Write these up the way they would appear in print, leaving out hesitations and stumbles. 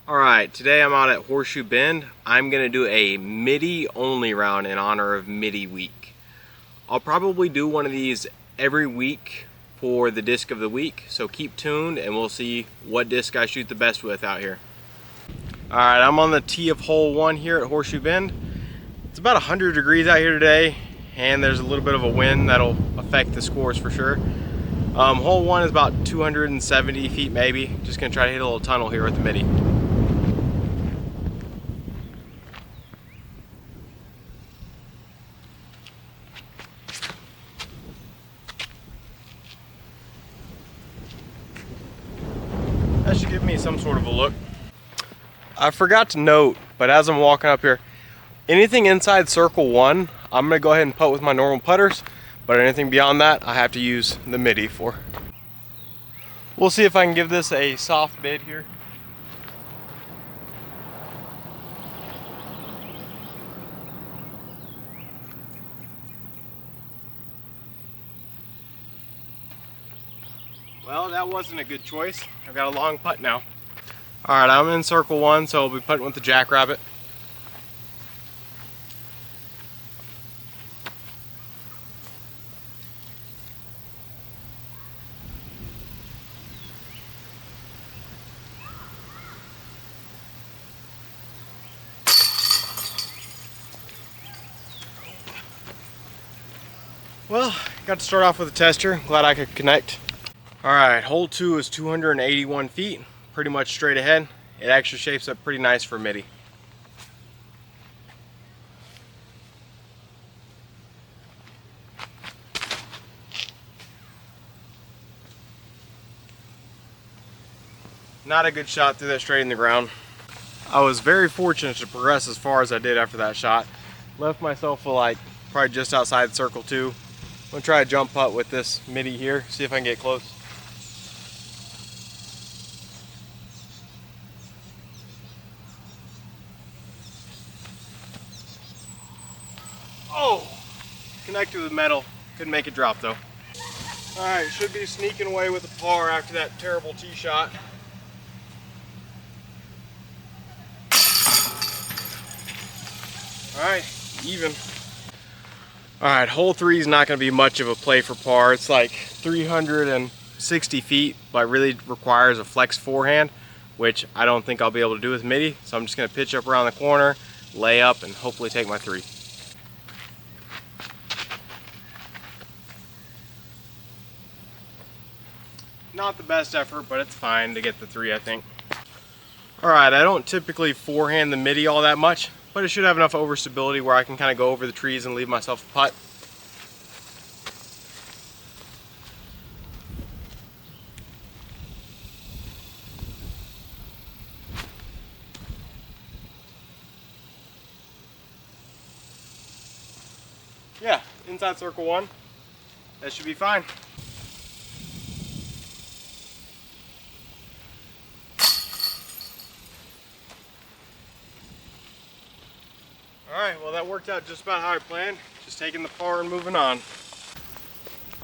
Alright, today I'm out at Horseshoe Bend. I'm going to do a Middy only round in honor of Middy Week. I'll probably do one of these every week for the disc of the week, so keep tuned and we'll see what disc I shoot the best with out here. Alright, I'm on the tee of hole 1 here at Horseshoe Bend. It's about 100 degrees out here today and there's a little bit of a wind that'll affect the scores for sure. Hole 1 is about 270 feet maybe. Just going to try to hit a little tunnel here with the Middy. That should give me some sort of a look. I forgot to note, but as I'm walking up here, anything inside circle 1, I'm going to go ahead and putt with my normal putters, but anything beyond that, I have to use the Middy for. We'll see if I can give this a soft bid here. Well, that wasn't a good choice. I've got a long putt now. Alright, I'm in circle 1, so I'll be putting with the Jackrabbit. Well, got to start off with a tester. Glad I could connect. Alright, hole 2 is 281 feet, pretty much straight ahead. It actually shapes up pretty nice for Middy. Not a good shot, threw that straight in the ground. I was very fortunate to progress as far as I did after that shot. Left myself for like probably just outside circle 2. I'm gonna try a jump putt with this Middy here, see if I can get close. Oh! Connected with metal. Couldn't make it drop though. Alright, should be sneaking away with a par after that terrible tee shot. Alright, even. Alright, hole 3 is not going to be much of a play for par. It's like 360 feet, but really requires a flex forehand, which I don't think I'll be able to do with Middy. So I'm just going to pitch up around the corner, lay up, and hopefully take my 3. Not the best effort, but it's fine to get the 3, I think. Alright, I don't typically forehand the Middy all that much, but it should have enough overstability where I can kind of go over the trees and leave myself a putt. Yeah, inside circle 1. That should be fine. Alright, well that worked out just about how I planned. Just taking the par and moving on.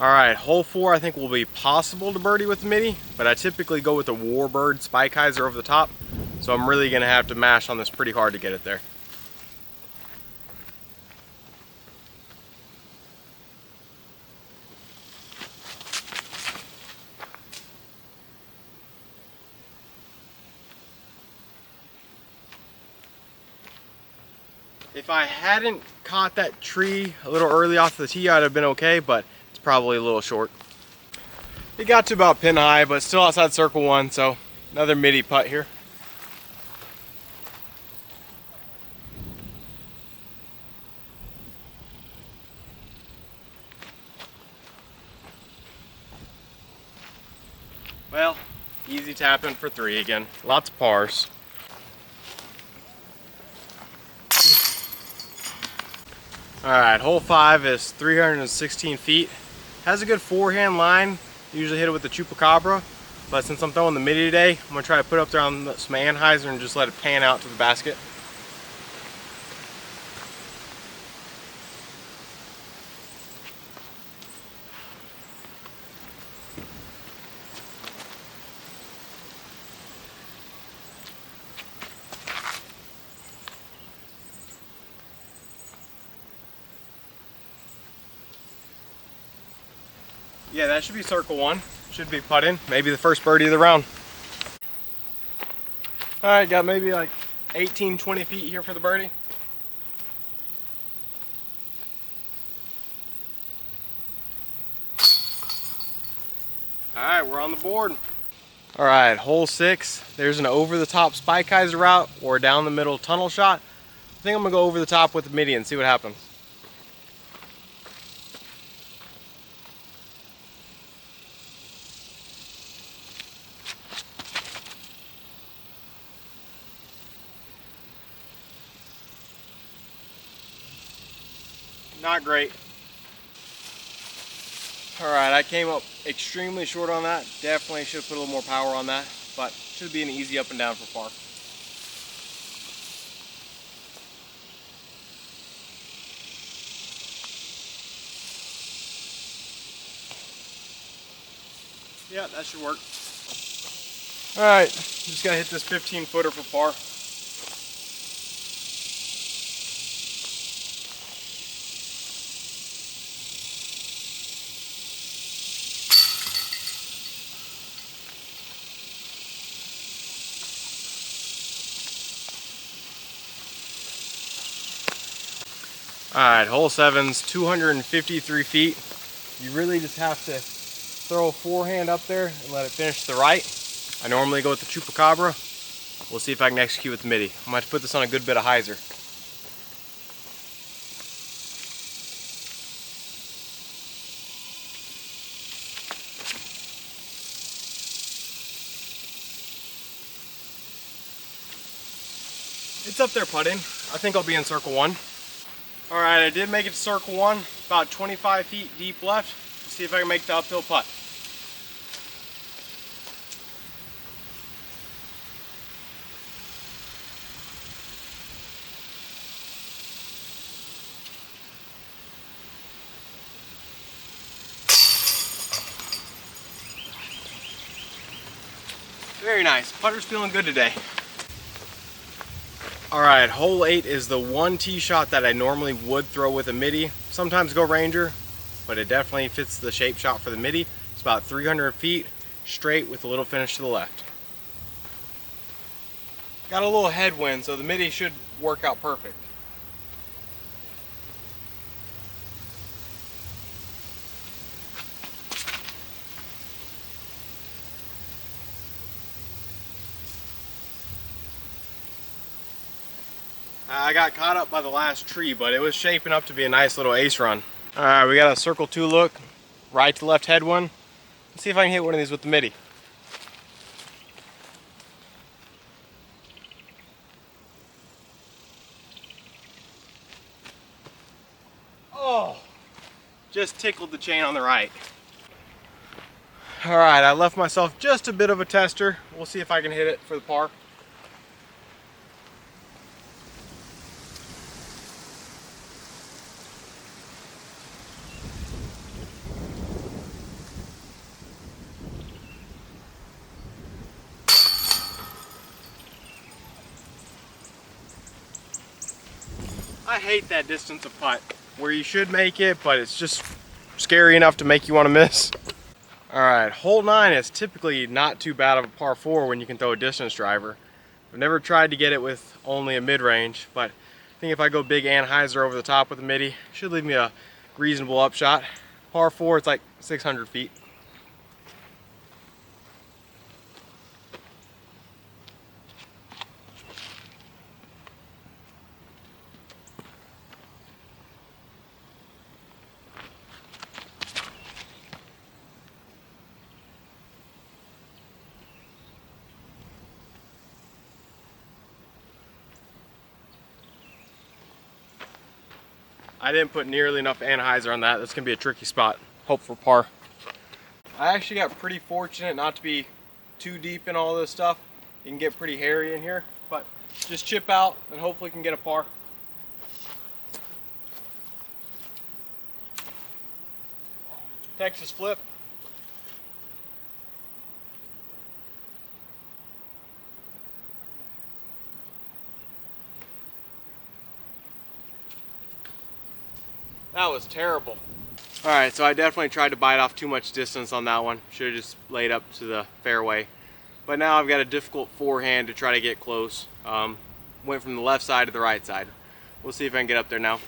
Alright, hole 4 I think will be possible to birdie with the Middy, but I typically go with the Warbird Spike Hyzer over the top, so I'm really going to have to mash on this pretty hard to get it there. If I hadn't caught that tree a little early off the tee, I'd have been okay, but it's probably a little short. It got to about pin high, but still outside circle 1, so another Middy putt here. Well, easy tapping for 3 again. Lots of pars. Alright, hole 5 is 316 feet. Has a good forehand line. Usually hit it with the Chupacabra. But since I'm throwing the Middy today, I'm going to try to put up there on some Anheuser and just let it pan out to the basket. Yeah, that should be circle one. Should be putting. Maybe the first birdie of the round. All right, got maybe like 18, 20 feet here for the birdie. All right, we're on the board. All right, hole 6. There's an over-the-top Spikeiser route or down the middle tunnel shot. I think I'm gonna go over the top with the Middy and see what happens. Not great. All right, I came up extremely short on that. Definitely should have put a little more power on that, but should be an easy up and down for par. Yeah, that should work. All right, just gotta hit this 15-footer for par. All right, hole 7's 253 feet. You really just have to throw a forehand up there and let it finish to the right. I normally go with the Chupacabra. We'll see if I can execute with the Middy. I'm going to put this on a good bit of hyzer. It's up there putting. I think I'll be in circle 1. All right, I did make it to circle 1, about 25 feet deep left. Let's see if I can make the uphill putt. Very nice. Putter's feeling good today. All right, hole 8 is the one tee shot that I normally would throw with a Middy. Sometimes go Ranger, but it definitely fits the shape shot for the Middy. It's about 300 feet straight with a little finish to the left. Got a little headwind, so the Middy should work out perfect. I got caught up by the last tree, but it was shaping up to be a nice little ace run. All right, we got a circle 2 look, right to left headwind. Let's see if I can hit one of these with the Middy. Oh, just tickled the chain on the right. All right, I left myself just a bit of a tester. We'll see if I can hit it for the par. I hate that distance of putt, where you should make it, but it's just scary enough to make you want to miss. All right, hole 9 is typically not too bad of a par 4 when you can throw a distance driver. I've never tried to get it with only a mid-range, but I think if I go big and hyzer over the top with a Middy, it should leave me a reasonable upshot. Par 4, it's like 600 feet. I didn't put nearly enough anhyzer on that. That's gonna be a tricky spot. Hope for par. I actually got pretty fortunate not to be too deep in all this stuff. You can get pretty hairy in here, but just chip out and hopefully can get a par. Texas flip. That was terrible. All right, so I definitely tried to bite off too much distance on that one. Should have just laid up to the fairway. But now I've got a difficult forehand to try to get close. Went from the left side to the right side. We'll see if I can get up there now.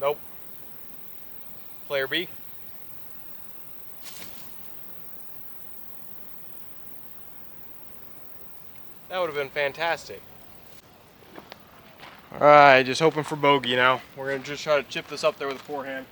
Nope. Player B. That would have been fantastic. All right, just hoping for bogey now. We're gonna just try to chip this up there with a forehand.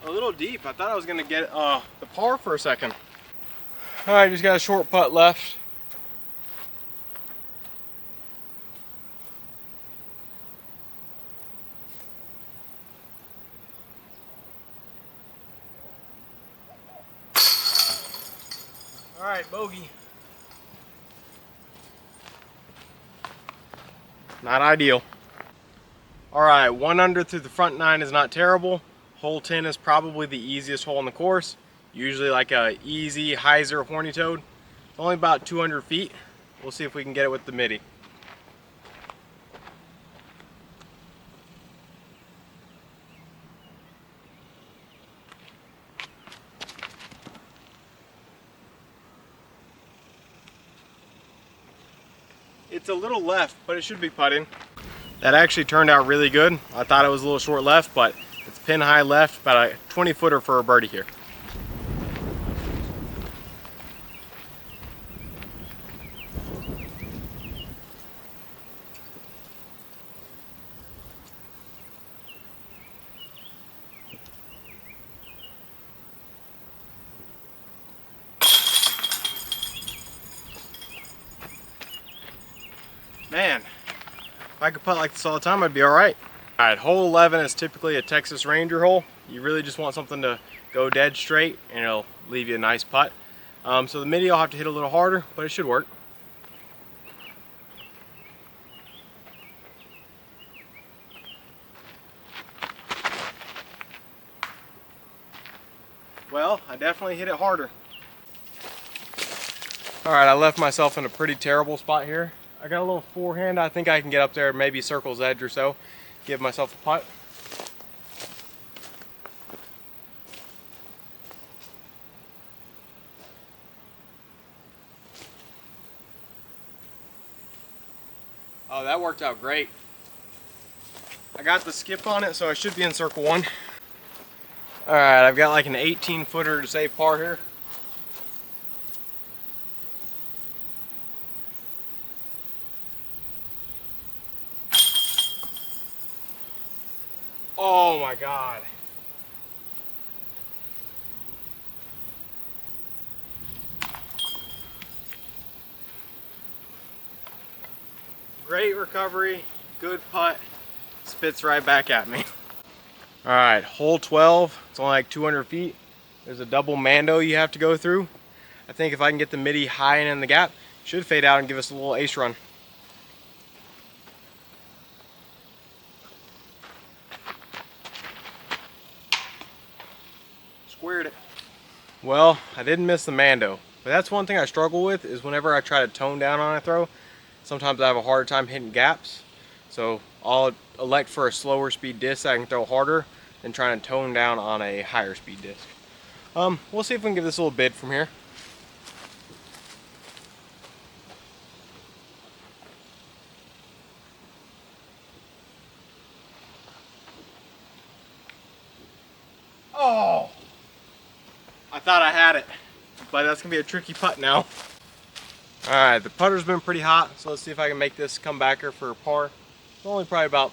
A little deep. I thought I was gonna get the par for a second. All right, just got a short putt left. All right, bogey. Not ideal. All right, 1 under through the front 9 is not terrible. Hole 10 is probably the easiest hole on the course. Usually like a easy hyzer horny toad. It's only about 200 feet. We'll see if we can get it with the Middy. It's a little left, but it should be putting. That actually turned out really good. I thought it was a little short left, but it's pin high left, about a 20 footer for a birdie here. Man, if I could putt like this all the time, I'd be all right. All right, hole 11 is typically a Texas Ranger hole. You really just want something to go dead straight and it'll leave you a nice putt. So the Middy I'll have to hit a little harder, but it should work. Well, I definitely hit it harder. All right, I left myself in a pretty terrible spot here. I got a little forehand. I think I can get up there, maybe circle's edge or so, give myself a putt. Oh, that worked out great. I got the skip on it, so I should be in circle 1. All right, I've got like an 18 footer to save par here. Oh my God. Great recovery, good putt, spits right back at me. All right, hole 12, it's only like 200 feet. There's a double mando you have to go through. I think if I can get the Middy high and in the gap, it should fade out and give us a little ace run. Squared it. Well, I didn't miss the mando, but that's one thing I struggle with is whenever I try to tone down on a throw, sometimes I have a hard time hitting gaps. So I'll elect for a slower speed disc that I can throw harder than trying to tone down on a higher speed disc. We'll see if we can give this a little bid from here. Oh! I thought I had it, but that's gonna be a tricky putt now. All right, the putter's been pretty hot, so let's see if I can make this comebacker for par. It's only probably about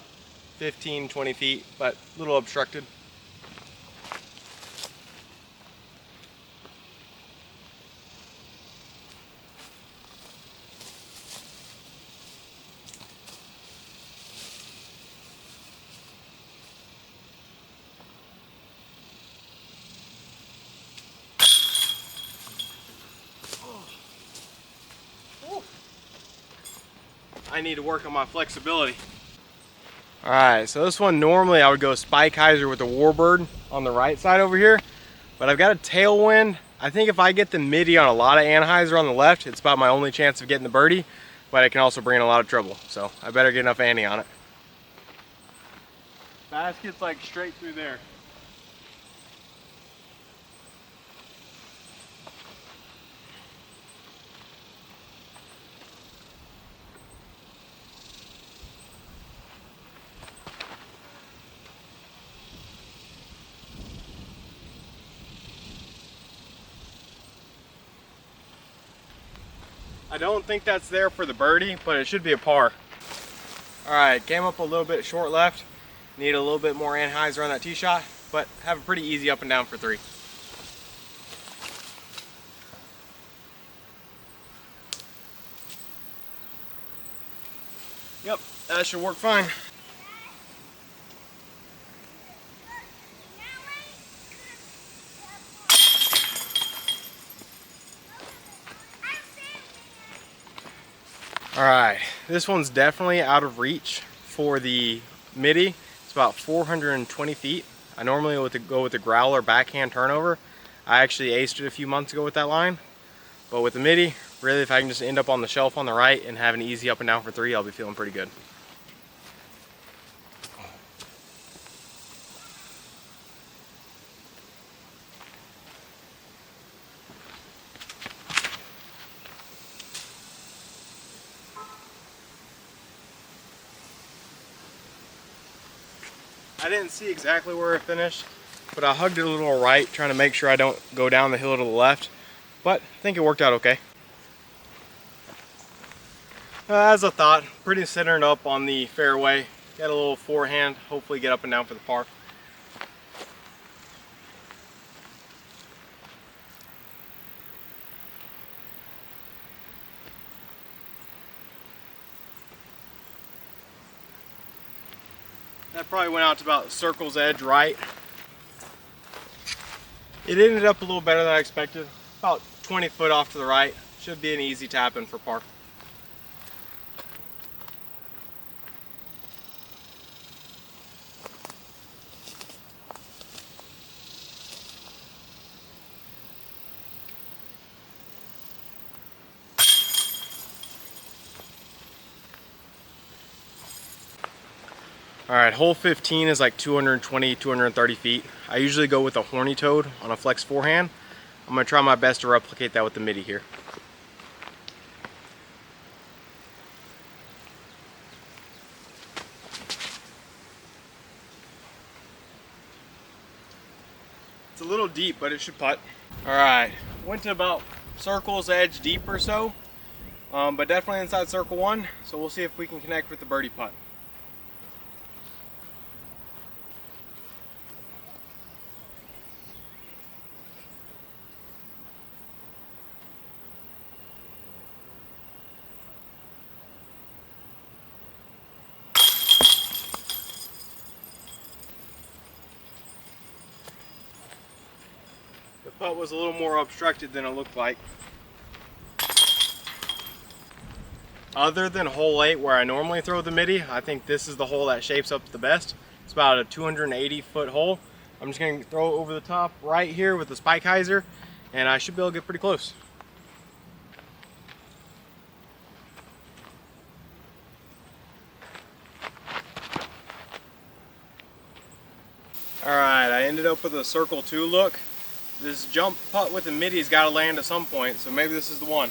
15, 20 feet, but a little obstructed. I need to work on my flexibility. All right, so this one normally I would go spike hyzer with the warbird on the right side over here, but I've got a tailwind. I think if I get the Middy on a lot of anhyzer on the left, it's about my only chance of getting the birdie, but it can also bring in a lot of trouble. So I better get enough ante on it. Basket's like straight through there. I don't think that's there for the birdie, but it should be a par. All right, came up a little bit short left. Need a little bit more anhyzer on that tee shot, but have a pretty easy up and down for 3. Yep, that should work fine. All right, this one's definitely out of reach for the Middy. It's about 420 feet. I normally go with the growler backhand turnover. I actually aced it a few months ago with that line. But with the Middy, really if I can just end up on the shelf on the right and have an easy up and down for 3, I'll be feeling pretty good. I didn't see exactly where I finished, but I hugged it a little right, trying to make sure I don't go down the hill to the left. But I think it worked out okay. As I thought, pretty centered up on the fairway. Got a little forehand, hopefully get up and down for the par. That probably went out to about circle's edge right. It ended up a little better than I expected. About 20 foot off to the right. Should be an easy tap in for par. All right, hole 15 is like 220, 230 feet. I usually go with a horny toad on a flex forehand. I'm gonna try my best to replicate that with the Middy here. It's a little deep, but it should putt. All right, went to about circle's edge deep or so, but definitely inside circle 1. So we'll see if we can connect with the birdie putt. The putt was a little more obstructed than it looked like. Other than hole 8 where I normally throw the Middy, I think this is the hole that shapes up the best. It's about a 280 foot hole. I'm just going to throw it over the top right here with the spike hyzer, and I should be able to get pretty close. Alright, I ended up with a circle 2 look. This jump putt with the Middy's got to land at some point, so maybe this is the one.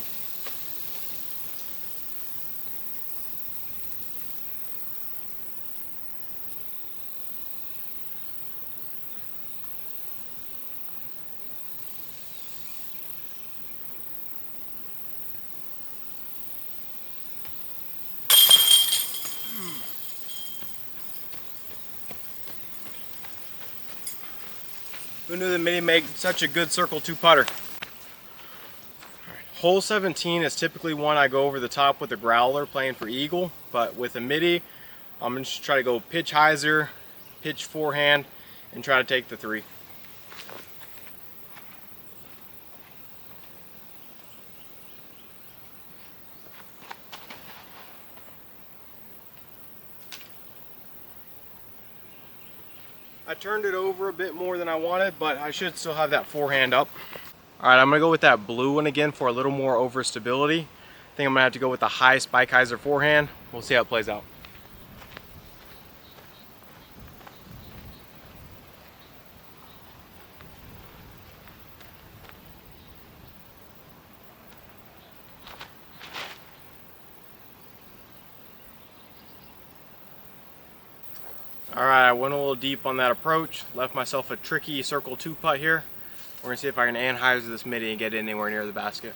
Who knew the Middy made such a good circle 2 putter? Hole 17 is typically one I go over the top with a growler playing for eagle, but with a Middy, I'm going to try to go pitch hyzer, pitch forehand, and try to take the 3. I turned it over a bit more than I wanted, but I should still have that forehand up. All right, I'm gonna go with that blue one again for a little more overstability. I think I'm gonna have to go with the high Spikeiser forehand. We'll see how it plays out. All right, I went a little deep on that approach, left myself a tricky circle 2 putt here. We're gonna see if I can anhyzer this Middy and get it anywhere near the basket.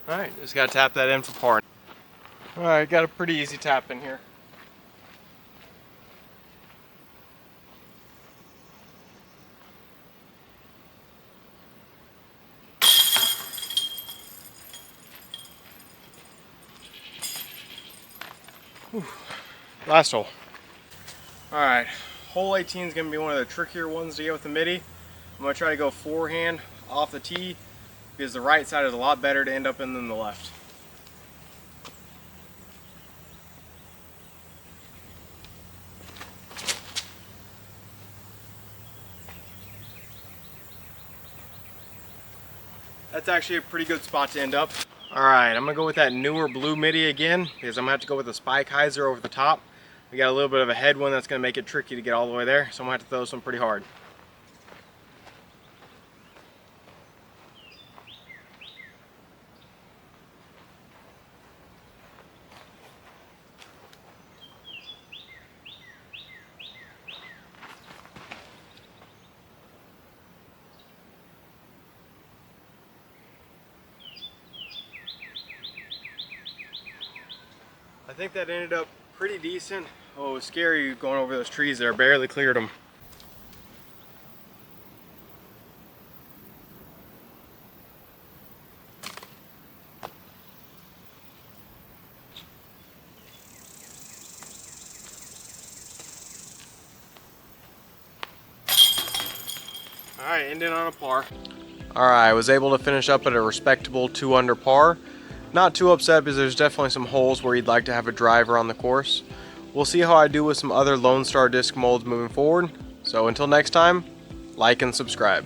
All right, just gotta tap that in for par. All right, got a pretty easy tap in here. Whew. Last hole. All right, hole 18 is gonna be one of the trickier ones to get with the Middy. I'm gonna try to go forehand off the tee because the right side is a lot better to end up in than the left. That's actually a pretty good spot to end up. All right, I'm gonna go with that newer blue Middy again because I'm gonna have to go with the Spikeiser over the top. We got a little bit of a headwind that's gonna make it tricky to get all the way there, so I'm gonna have to throw this one pretty hard. I think that ended up pretty decent. Oh, it was scary going over those trees there. Barely cleared them. All right, ending on a par. All right, I was able to finish up at a respectable 2 under par. Not too upset because there's definitely some holes where you'd like to have a driver on the course. We'll see how I do with some other Lone Star disc molds moving forward. So until next time, like and subscribe.